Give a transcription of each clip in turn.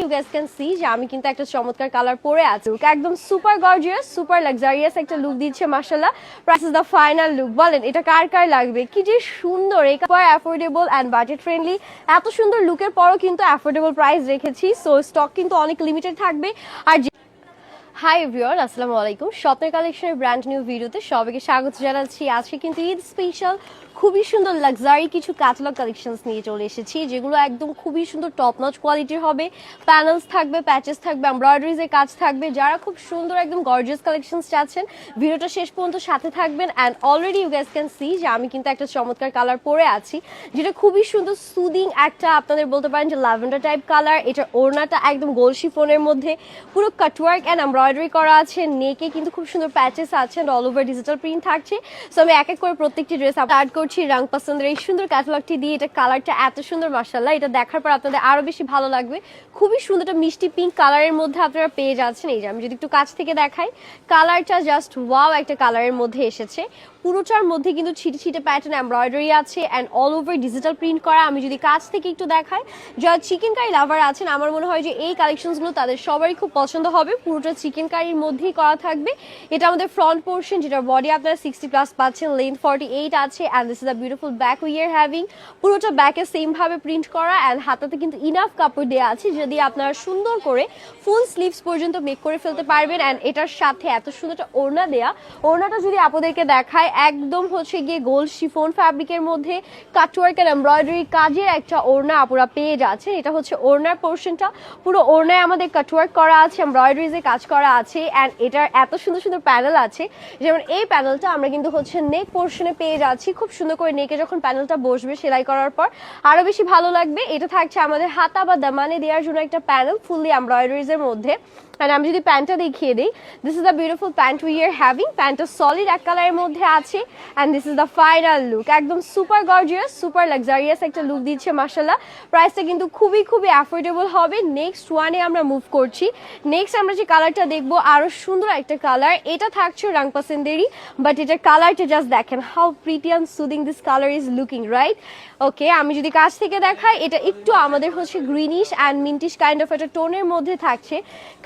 You guys can see যে আমি কিন্তু একটা চমৎকার কালার পরে আছি, একদম সুপার গর্জিয়াস সুপার লাক্সারিয়াস একটা লুক দিচ্ছে মাশাআল্লাহ। Price is the final look. বলেন এটা কার কার লাগবে, কি যে সুন্দর, এই অ্যাফোর্ডেবল অ্যান্ড বাজেট ফ্রেন্ডলি। এত সুন্দর লুকের পরও কিন্তু অ্যাফোর্ডেবল প্রাইস রেখেছি, সো স্টক কিন্তু অনেক লিমিটেড থাকবে। আর হাই এভরিওয়ান, আসসালামু আলাইকুম। স্বপ্নের কালেকশনের ব্র্যান্ড নিউ ভিডিওতে সবাইকে স্বাগত জানাচ্ছি। আজকে কিন্তু ঈদ স্পেশাল খুবই সুন্দর লাক্সারি কিছু ক্যাটালগ কালেকশনস নিয়ে চলে এসেছি, যেগুলো একদম খুবই সুন্দর টপ নচ কোয়ালিটির হবে। প্যানেলস থাকবে, প্যাচেস থাকবে, এমব্রয়ডারিজের কাজ থাকবে। যারা খুব সুন্দর একদম গর্জিয়াস কালেকশনস চাচ্ছেন, ভিডিওটা শেষ পর্যন্ত সাথে থাকবেন। And already you guys can see যে আমি কিন্তু একটা চমৎকার কালার পরে আছি, যেটা খুবই সুন্দর সুদিং একটা, আপনাদের বলতে পারেন যে ল্যাভেন্ডার টাইপ কালার। এটার ওড়নাটা একদম গোল শিফনের মধ্যে পুরো কাটওয়ার্ক অ্যান্ড এমব্রয়ডারি করা আছে। নেকে কিন্তু খুব সুন্দর প্যাচেস আছে, অল ওভার ডিজিটাল প্রিন্ট থাকছে। সো আমি এক এক করে প্রত্যেকটি ড্রেস স্টার্ট করছি রং পছন্দের এই সুন্দর ক্যাটালগটি দিয়ে। এটা কালারটা এত সুন্দর মাশাআল্লাহ, এটা দেখার পর আপনাদের আরো বেশি ভালো লাগবে। খুবই সুন্দর একটা মিষ্টি পিঙ্ক কালারের মধ্যে আপনারা পেয়ে যাচ্ছেন। এই যে আমি যদি একটু কাছ থেকে দেখাই, কালারটা জাস্ট ওয়াও একটা কালারের মধ্যে এসেছে। পুরোটার মধ্যে কিন্তু ছিটে ছিটে প্যাটার্ন এমব্রয়ডারি আছে and all over digital print করা। আমি যদি কাছ থেকে একটু দেখাই, যারা চিকেন কারি লাভার আছেন, আমার মনে হয় যে এই কালেকশনসগুলো তাদের সবারই খুব পছন্দ হবে। পুরোটা চিকেন কারির মধ্যেই করা থাকবে। এটা আমাদের ফ্রন্ট পোর্শন, যেটা বডি আপনারা 60+ পাচ্ছেন, লেন্থ 48 আছে। And this is the beautiful back we are having. পুরোটা ব্যাকে সেম ভাবে প্রিন্ট করা অ্যান্ড হাতাতে কিন্তু ইনাফ কাপড় দেওয়া আছে, যদি আপনারা সুন্দর করে ফুল স্লিভস পর্যন্ত মেক করে ফেলতে পারবেন। অ্যান্ড এটার সাথে এত সুন্দর একটা ওড়না দেয়া। ওড়নাটা যদি আপনাদেরকে দেখায়, একদম হচ্ছে গিয়ে গোল শিফন ফ্যাব্রিকের মধ্যে কাটওয়ার্ক এর এমব্রয়ডারি কাজের একটা ওড়না আপুরা পেয়ে যাচ্ছে। এটা হচ্ছে ওড়নার পোর্শনটা, পুরো ওড়নায় আমাদের কাটওয়ার্ক করা আছে, এমব্রয়ডারিজে কাজ করা আছে। অ্যান্ড এটার এত সুন্দর সুন্দর প্যানেল আছে, যেমন এই প্যানেলটা আমরা কিন্তু হচ্ছে নেক পোর্শনে পেয়ে যাচ্ছি। খুব সুন্দর করে নেকে যখন প্যানেলটা বসবে সেলাই করার পর আরো বেশি ভালো লাগবে। এটা থাকছে আমাদের হাতা বা দামানে দেওয়ার জন্য একটা প্যানেল ফুললি এমব্রয়ডারিজের মধ্যে। আর আমি যদি প্যান্টটা দেখিয়ে দিই, this is the beautiful pant we are having. প্যান্টটা সলিড এক কালারের মধ্যে আছে and this is the final look. একদম সুপার গর্জিয়াস সুপার লাক্সারিয়াস একটা লুক দিচ্ছে মাশাআল্লাহ। প্রাইসটা কিন্তু খুবই খুবই অ্যাফোর্ডেবল হবে। নেক্সট ওয়ানে আমরা মুভ করছি। নেক্সট আমরা যে কালারটা দেখবো, আরো সুন্দর একটা কালার। এটা থাকছে রং পছন্দেরই, বাট এটার কালারটা জাস্ট দেখেন, how pretty and soothing this colour is looking, right? Okay, আমি যদি কাছ থেকে দেখাই, এটা একটু আমাদের হচ্ছে greenish and mintish kind of একটা টোনের মধ্যে থাকছে।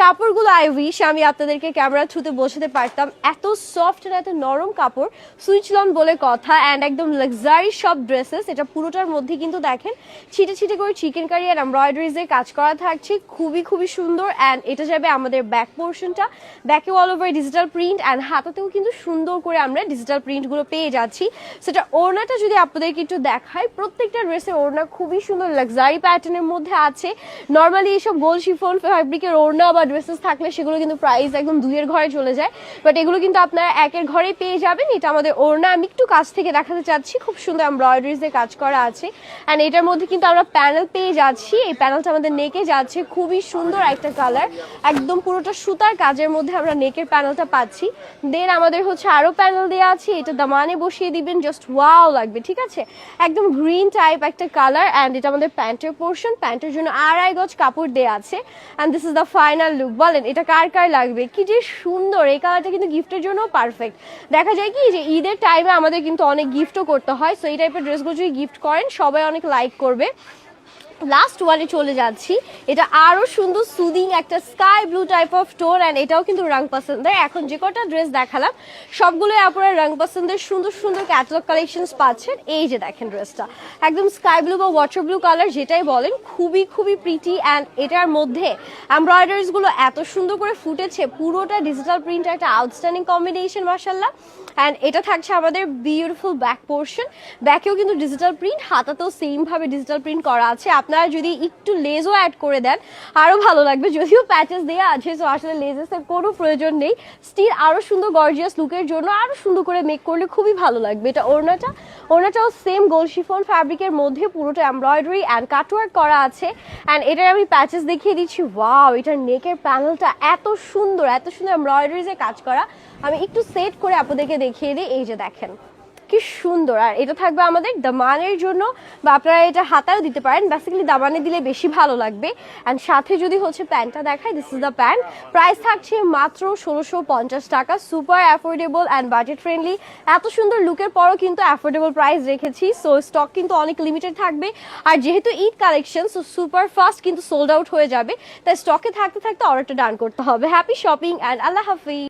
কাপড়গুলো আই উইশ আমি আপনাদেরকে ক্যামেরা থ্রুতে বোঝাতে পারতাম, এত সফট আর এত নরম কাপড়, সুইচ লন বলে কথা। অ্যান্ড একদম লাক্সারি সব ড্রেসেস। এটা পুরোটার মধ্যে কিন্তু দেখেন ছিটে ছিটে করে চিকেন কারি আর এমব্রয়ডারিজের কাজ করা থাকছে, খুবই খুবই সুন্দর। অ্যান্ড এটা যাবে আমাদের ব্যাক পোর্শনটা, ব্যাকে all over digital print and হাতাতেও কিন্তু সুন্দর করে আমরা ডিজিটাল প্রিন্টগুলো পেয়ে যাচ্ছি। সেটা ওড়নাটা যদি আপনাদেরকে একটু দেখাই, প্রত্যেকটা ড্রেসের ওড়না খুবই সুন্দর লাক্সারি প্যাটার্নের মধ্যে আছে। নর্মালি এইসব গোল শিফন ফ্যাব্রিকের ওড়না বা ড্রেসেস থাকলে সেগুলো কিন্তু প্রাইস একদম 2-এর ঘরে চলে যায়, বাট এগুলো কিন্তু আপনারা 1-এর ঘরেই পেয়ে যাবেন। এটা আমাদের ওড়না, আমি একটু কাছ থেকে দেখাতে চাচ্ছি, খুব সুন্দর এমব্রয়ডারিজের কাজ করা আছে। অ্যান্ড এটার মধ্যে কিন্তু আমরা প্যানেল পেয়ে যাচ্ছি। এই প্যানেলটা আমাদের নেকে যাচ্ছে, খুবই সুন্দর একটা কালার, একদম পুরোটা সুতার কাজের মধ্যে আমরা নেকের প্যানেলটা পাচ্ছি। দেন আমাদের হচ্ছে আরো প্যানেল দেওয়া আছে, এটা দামানে বসিয়ে দিবেন, জাস্ট ওয়াও লাগবে, ঠিক আছে? একদম গ্রিন টাইপ একটা কালার। অ্যান্ড এটা আমাদের প্যান্টের পোর্শন, প্যান্টের জন্য 2.5 গজ কাপড় দেওয়া আছে। And this is the final look. বলেন এটা কার কার লাগবে, কি যে সুন্দর। এই কালারটা কিন্তু গিফটের জন্য পারফেক্ট। দেখা যায় কি যে ঈদের টাইমে আমাদের কিন্তু অনেক গিফটও করতে হয়, সো এই টাইপের ড্রেসগুলো যদি গিফট করেন সবাই অনেক লাইক করবে। লাস্ট ওয়ানে চলে যাচ্ছি। এটা আরো সুন্দর সুদিং একটা sky blue type of tone and এটাও কিন্তু রং পছন্দের। এখন যে কটা ড্রেস দেখালাম সবগুলোই আপনারা রং পছন্দের সুন্দর সুন্দর ক্যাটালগ কালেকশনস পাচ্ছেন। এই যে দেখেন ড্রেসটা একদম স্কাই ব্লু বা ওয়াটার ব্লু কালার যেটাই বলেন, খুবই খুবই প্রিটি। অ্যান্ড এটার মধ্যে এমব্রয়ডারিজ গুলো এত সুন্দর করে ফুটেছে, পুরোটা ডিজিটাল প্রিন্ট, একটা আউটস্ট্যান্ডিং কম্বিনেশন মাশাআল্লাহ। অ্যান্ড এটা থাকছে আমাদের বিউটিফুল ব্যাক পোর্শন, ব্যাকেও কিন্তু ডিজিটাল প্রিন্ট, হাতাতেও সেম ভাবে ডিজিটাল প্রিন্ট করা আছে। আপনারা যদি একটু লেজও অ্যাড করে দেন আরো ভালো লাগবে, যদিও প্যাচেস দেওয়া আছে, সো আসলে লেজেসের কোনো প্রয়োজন নেই। স্টিল আরো সুন্দর গর্জিয়াস লুকের জন্য আরো সুন্দর করে মেক করলে খুবই ভালো লাগবে। এটা ওড়নাটাও সেম গোল শিফন ফ্যাব্রিকের মধ্যে পুরোটা এমব্রয়ডারি অ্যান্ড কাটওয়ার্ক করা আছে। অ্যান্ড এটার আমি প্যাচেস দেখিয়ে দিচ্ছি, ওয়াও, এটার নেকের প্যানেলটা এত সুন্দর এমব্রয়ডারিজে কাজ করা। আমি একটু সেট করে আপনাদেরকে দেখিয়ে দিই, এই যে দেখেন কি সুন্দর। আর এটা থাকবে আমাদের দামানের জন্য, বা আপনারা এটা হাতায়ও দিতে পারেন, বেসিক্যালি দামানে দিলে বেশি ভালো লাগবে। অ্যান্ড সাথে যদি হচ্ছে প্যান্টটা দেখায়, this is the pant. Price থাকছে মাত্র 1650 টাকা। Super affordable and budget friendly. এত সুন্দর লুকের পরও কিন্তু অ্যাফোর্ডেবল প্রাইস রেখেছি। সো স্টক কিন্তু অনেক লিমিটেড থাকবে। আর যেহেতু Eid collection, so super fast কিন্তু সোল্ড আউট হয়ে যাবে। তাই স্টকে থাকতে থাকতে অর্ডারটা ডান করতে হবে। Happy shopping and Allah Hafiz.